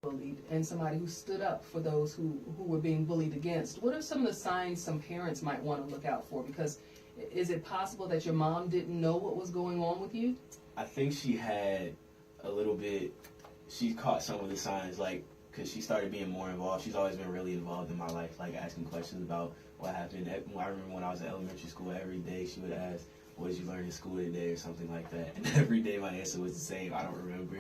bullied and somebody who stood up for those who were being bullied against, what are some of the signs some parents might want to look out for? Because is it possible that your mom didn't know what was going on with you? I think she had a little bit, she caught some of the signs, like, because she started being more involved. She's always been really involved in my life, like asking questions about what happened. I remember when I was in elementary school, every day she would ask, what did you learn in school today, or something like that. And every day my answer was the same, I don't remember.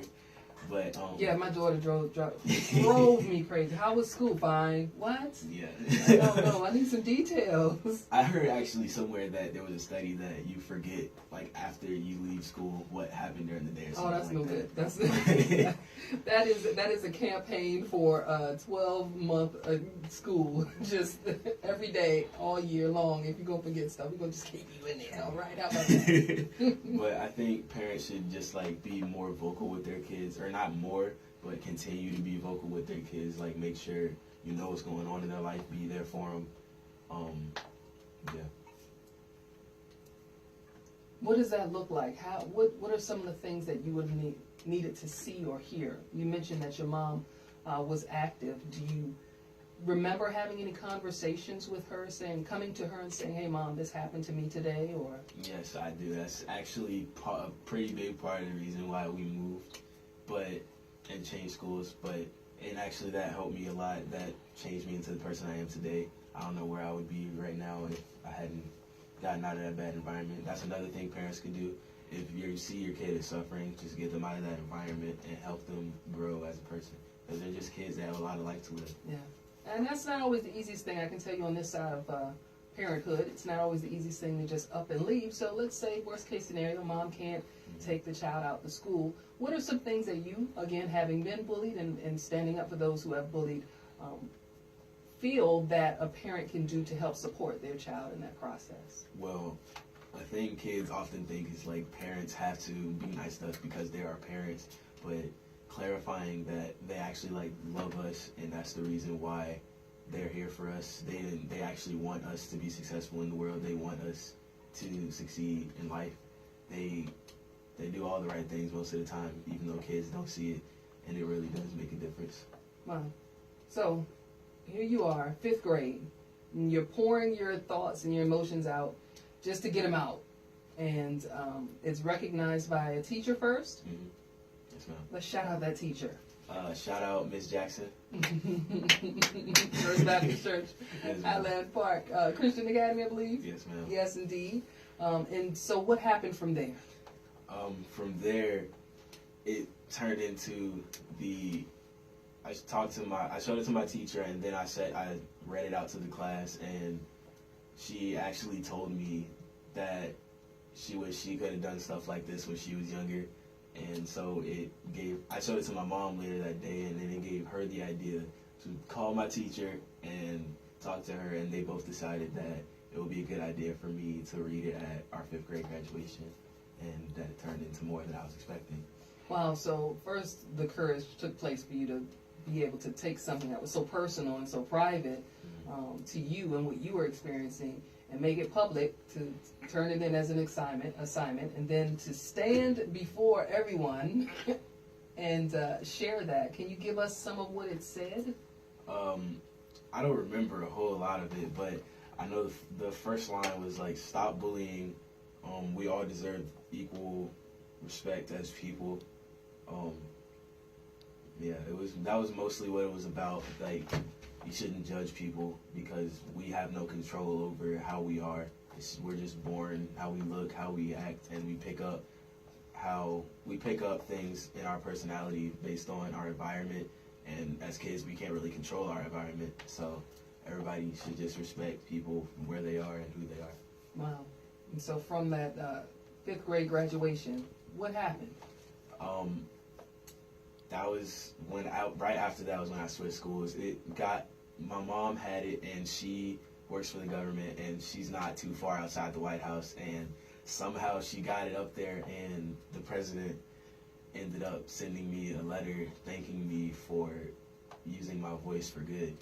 But yeah, my daughter drove me crazy. How was school? Fine. What? Yeah. I don't know. I need some details. I heard actually somewhere that there was a study that you forget, like after you leave school, what happened during the day. Or something that's like no that. good. That is a campaign for a 12-month school, just every day, all year long. If you're gonna forget stuff, we're gonna just keep you in there. All right, how about that? But I think parents should just like be more vocal with their kids, or not more, but continue to be vocal with their kids. Like make sure you know what's going on in their life, be there for them. Yeah. What does that look like? What are some of the things that you would have needed to see or hear? You mentioned that your mom was active. Do you remember having any conversations with her, coming to her and saying, hey mom, this happened to me today? Or Yes, I do. That's actually a pretty big part of the reason why we moved and changed schools. And actually that helped me a lot. That changed me into the person I am today. I don't know where I would be right now if I hadn't gotten out of that bad environment. That's another thing parents could do. If you see your kid is suffering, just get them out of that environment and help them grow as a person. Because they're just kids that have a lot of life to live. yeah, and that's not always the easiest thing. I can tell you on this side of parenthood, it's not always the easiest thing to just up and leave. So let's say worst case scenario, mom can't take the child out to school. What are some things that you, again, having been bullied and standing up for those who have bullied, feel that a parent can do to help support their child in that process? Well, a thing kids often think is like parents have to be nice to us because they're our parents, but clarifying that they actually like love us and that's the reason why they're here for us. They actually want us to be successful in the world. They want us to succeed in life. They do all the right things most of the time, even though kids don't see it, and it really does make a difference. Wow. So here you are, 5th grade, and you're pouring your thoughts and your emotions out just to get them out. And it's recognized by a teacher first. Mm-hmm. Yes, ma'am. Let's shout out that teacher. Shout out Miss Jackson. First Baptist Church, Yes, Highland Park, Christian Academy, I believe. Yes, ma'am. Yes, indeed. And so what happened from there? From there, it turned into I showed it to my teacher, and then I read it out to the class, and she actually told me that she wished she could have done stuff like this when she was younger. And so I showed it to my mom later that day, and then it gave her the idea to call my teacher and talk to her, and they both decided that it would be a good idea for me to read it at our 5th grade graduation, and that turned into more than I was expecting. Wow, so first the courage took place for you to be able to take something that was so personal and so private to you and what you were experiencing and make it public, to turn it in as an assignment, and then to stand before everyone and share that. Can you give us some of what it said? I don't remember a whole lot of it, but I know the first line was like, stop bullying. We all deserve equal respect as people. Yeah, that was mostly what it was about. Like, you shouldn't judge people because we have no control over how we are. We're just born, how we look, how we act, and we pick up things in our personality based on our environment. And as kids, we can't really control our environment. So everybody should just respect people where they are and who they are. Wow. And so from that 5th grade graduation, what happened? That was right after that was when I switched schools. My mom had it, and she works for the government, and she's not too far outside the White House, and somehow she got it up there, and the president ended up sending me a letter thanking me for using my voice for good.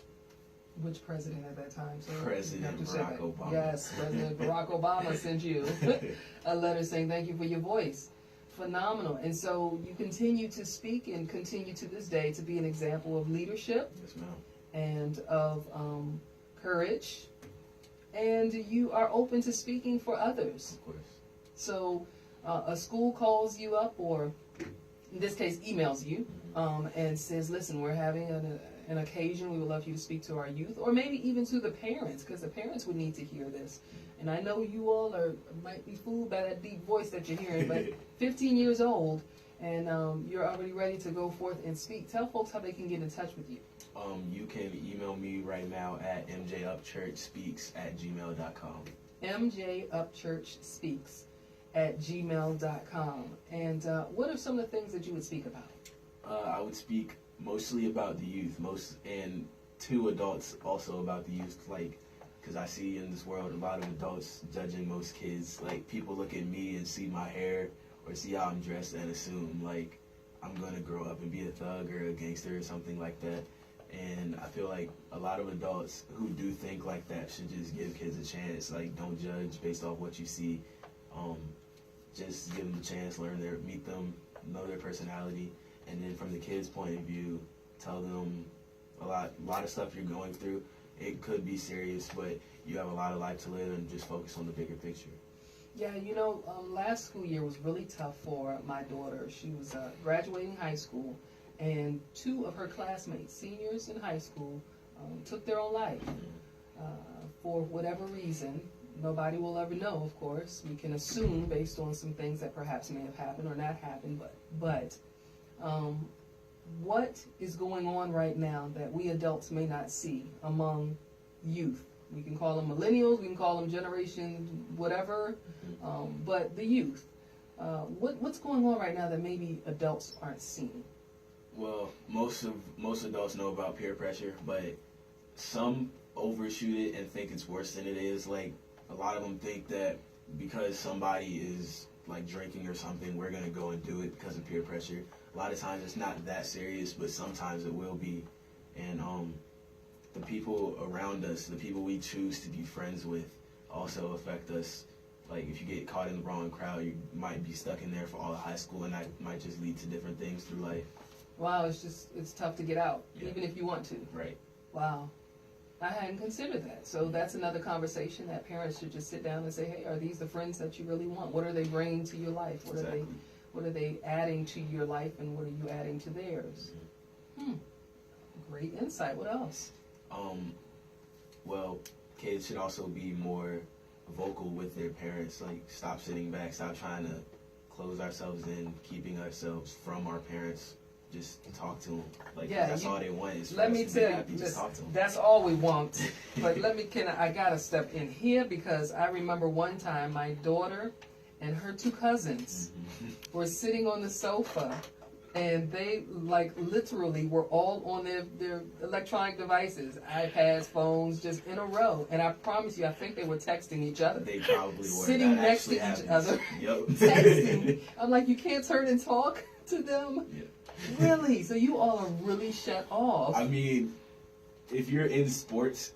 Which president at that time, sir? President Barack Obama. Yes, President Barack Obama sent you a letter saying thank you for your voice. Phenomenal. And so you continue to speak and continue to this day to be an example of leadership. Yes, ma'am. And of courage. And you are open to speaking for others. Of course. So a school calls you up, or in this case emails you, and says, listen, we're having an occasion, we would love you to speak to our youth, or maybe even to the parents, because the parents would need to hear this. And I know you all might be fooled by that deep voice that you're hearing, but 15 years old, and you're already ready to go forth and speak. Tell folks how they can get in touch with you. You can email me right now at mjupchurchspeaks@gmail.com. mjupchurchspeaks@gmail.com. And what are some of the things that you would speak about? I would speak mostly about the youth, and to adults also about the youth, because I see in this world a lot of adults judging most kids. Like, people look at me and see my hair or see how I'm dressed and assume, like, I'm going to grow up and be a thug or a gangster or something like that. And I feel like a lot of adults who do think like that should just give kids a chance. Like, don't judge based off what you see. Just give them a chance, meet them, know their personality. And then from the kids' point of view, tell them a lot of stuff you're going through. It could be serious, but you have a lot of life to live, and just focus on the bigger picture. Yeah, last school year was really tough for my daughter. She was graduating high school, and 2 of her classmates, seniors in high school, took their own life for whatever reason. Nobody will ever know, of course. We can assume based on some things that perhaps may have happened or not happened, but what is going on right now that we adults may not see among youth? We can call them millennials, we can call them generation whatever, but the youth. What's going on right now that maybe adults aren't seeing? Well, most adults know about peer pressure, but some overshoot it and think it's worse than it is. Like, a lot of them think that because somebody is like drinking or something, we're gonna go and do it because of peer pressure. A lot of times it's not that serious, but sometimes it will be. And the people around us, the people we choose to be friends with, also affect us. Like, if you get caught in the wrong crowd, you might be stuck in there for all of high school, and that might just lead to different things through life. Wow, it's tough to get out, even if you want to. Right. Wow. I hadn't considered that. So that's another conversation that parents should just sit down and say, hey, are these the friends that you really want? What are they bringing to your life? What are they adding to your life, and what are you adding to theirs? Great insight. What else? Well, kids should also be more vocal with their parents. Like, stop sitting back, stop trying to close ourselves in, keeping ourselves from our parents. Just talk to them. Like, that's all they want is for us to be happy. Just talk to them. That's all we want. But I gotta step in here, because I remember one time my daughter and her 2 cousins were sitting on the sofa, and they literally were all on their electronic devices, iPads, phones, just in a row. And I promise you, I think they were texting each other. They probably were. Sitting next to each other, texting. I'm like, you can't turn and talk to them? Yeah. Really? So you all are really shut off. I mean, if you're in sports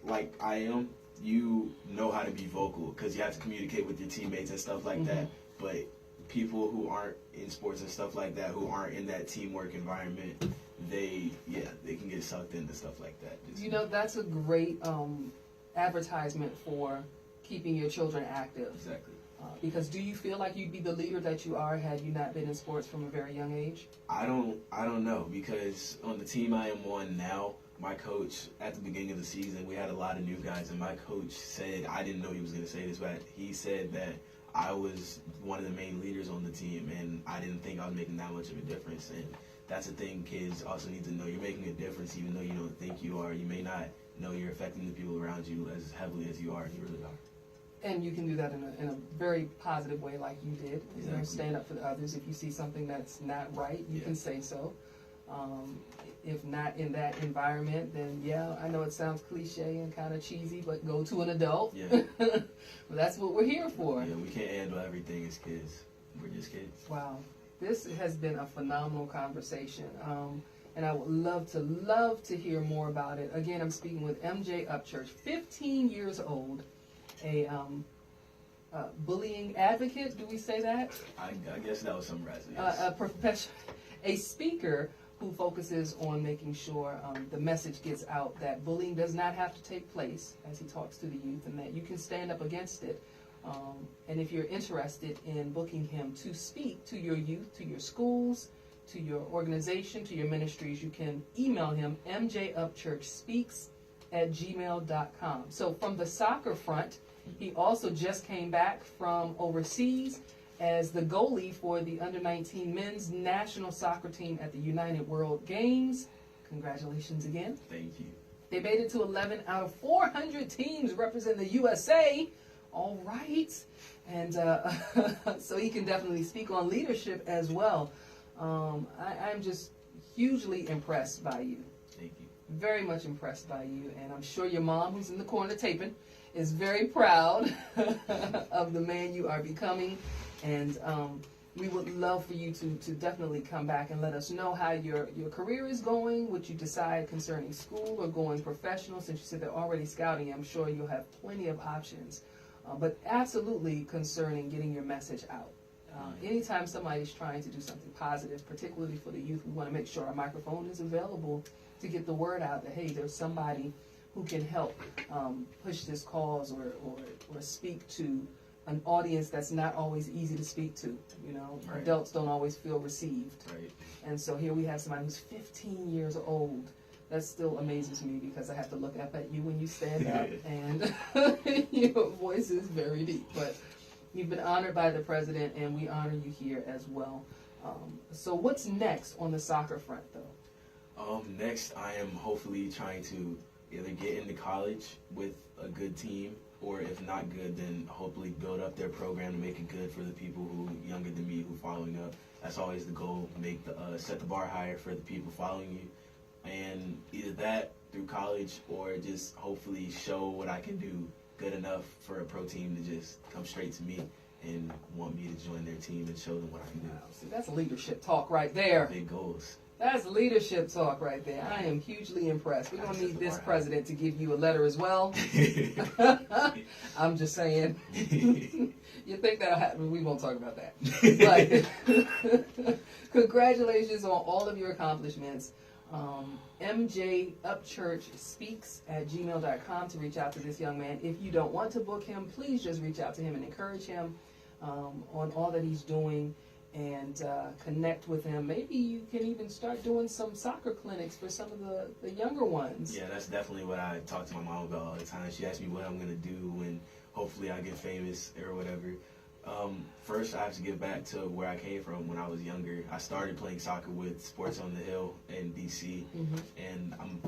like I am, you know how to be vocal, because you have to communicate with your teammates and stuff like that. But people who aren't in sports and stuff like that, who aren't in that teamwork environment, they can get sucked into stuff like that. That's a great advertisement for keeping your children active. Exactly. Because do you feel like you'd be the leader that you are had you not been in sports from a very young age? I don't know, because on the team I am on now, my coach, at the beginning of the season, we had a lot of new guys, and my coach said, I didn't know he was going to say this, but he said that I was one of the main leaders on the team, and I didn't think I was making that much of a difference. And that's the thing kids also need to know. You're making a difference even though you don't think you are. You may not know you're affecting the people around you as heavily as you are, and you really are. And you can do that in a very positive way, like you did. Exactly. Stand up for the others. If you see something that's not right, you can say so. If not in that environment, then I know it sounds cliche and kind of cheesy, but go to an adult. Yeah. Well, that's what we're here for. Yeah, we can't handle everything as kids. We're just kids. Wow. This has been a phenomenal conversation. And I would love to hear more about it. Again, I'm speaking with MJ Upchurch, 15 years old, a bullying advocate. Do we say that? I guess that was some rest. Yes. A speaker who focuses on making sure the message gets out that bullying does not have to take place, as he talks to the youth, and that you can stand up against it. And if you're interested in booking him to speak to your youth, to your schools, to your organization, to your ministries, you can email him, mjupchurchspeaks@gmail.com. So from the soccer front, he also just came back from overseas as the goalie for the under-19 men's national soccer team at the United World Games. Congratulations again. Thank you. They made it to 11 out of 400 teams representing the USA. All right. And so he can definitely speak on leadership as well. I'm just hugely impressed by you. Thank you. Very much impressed by you. And I'm sure your mom, who's in the corner taping, is very proud of the man you are becoming. And we would love for you to definitely come back and let us know how your career is going, what you decide concerning school or going professional. Since you said they're already scouting, I'm sure you'll have plenty of options. But absolutely concerning getting your message out. Anytime somebody's trying to do something positive, particularly for the youth, we want to make sure our microphone is available to get the word out that, hey, there's somebody who can help push this cause or speak to an audience that's not always easy to speak to. You know, Right. Adults don't always feel received. Right. And so here we have somebody who's 15 years old. That still amazes me because I have to look up at you when you stand up and your voice is very deep. But you've been honored by the president and we honor you here as well. So what's next on the soccer front though? Next, I am hopefully trying to either get into college with a good team, or if not good, then hopefully build up their program to make it good for the people who younger than me who following up. That's always the goal, make the set the bar higher for the people following you. And either that through college or just hopefully show what I can do good enough for a pro team to just come straight to me and want me to join their team and show them what I can do. Wow, see, that's leadership talk right there. Big goals. That's leadership talk right there. I am hugely impressed. We're going to need this president to give you a letter as well. I'm just saying. You think that'll happen? We won't talk about that. But congratulations on all of your accomplishments. mjupchurchspeaks@gmail.com to reach out to this young man. If you don't want to book him, please just reach out to him and encourage him on all that he's doing. And connect with him. Maybe you can even start doing some soccer clinics for some of the younger ones. Yeah, that's definitely what I talk to my mom about all the time. She asks me what I'm going to do when hopefully I get famous or whatever. First, I have to get back to where I came from when I was younger. I started playing soccer with Sports on the Hill in D.C., and I'm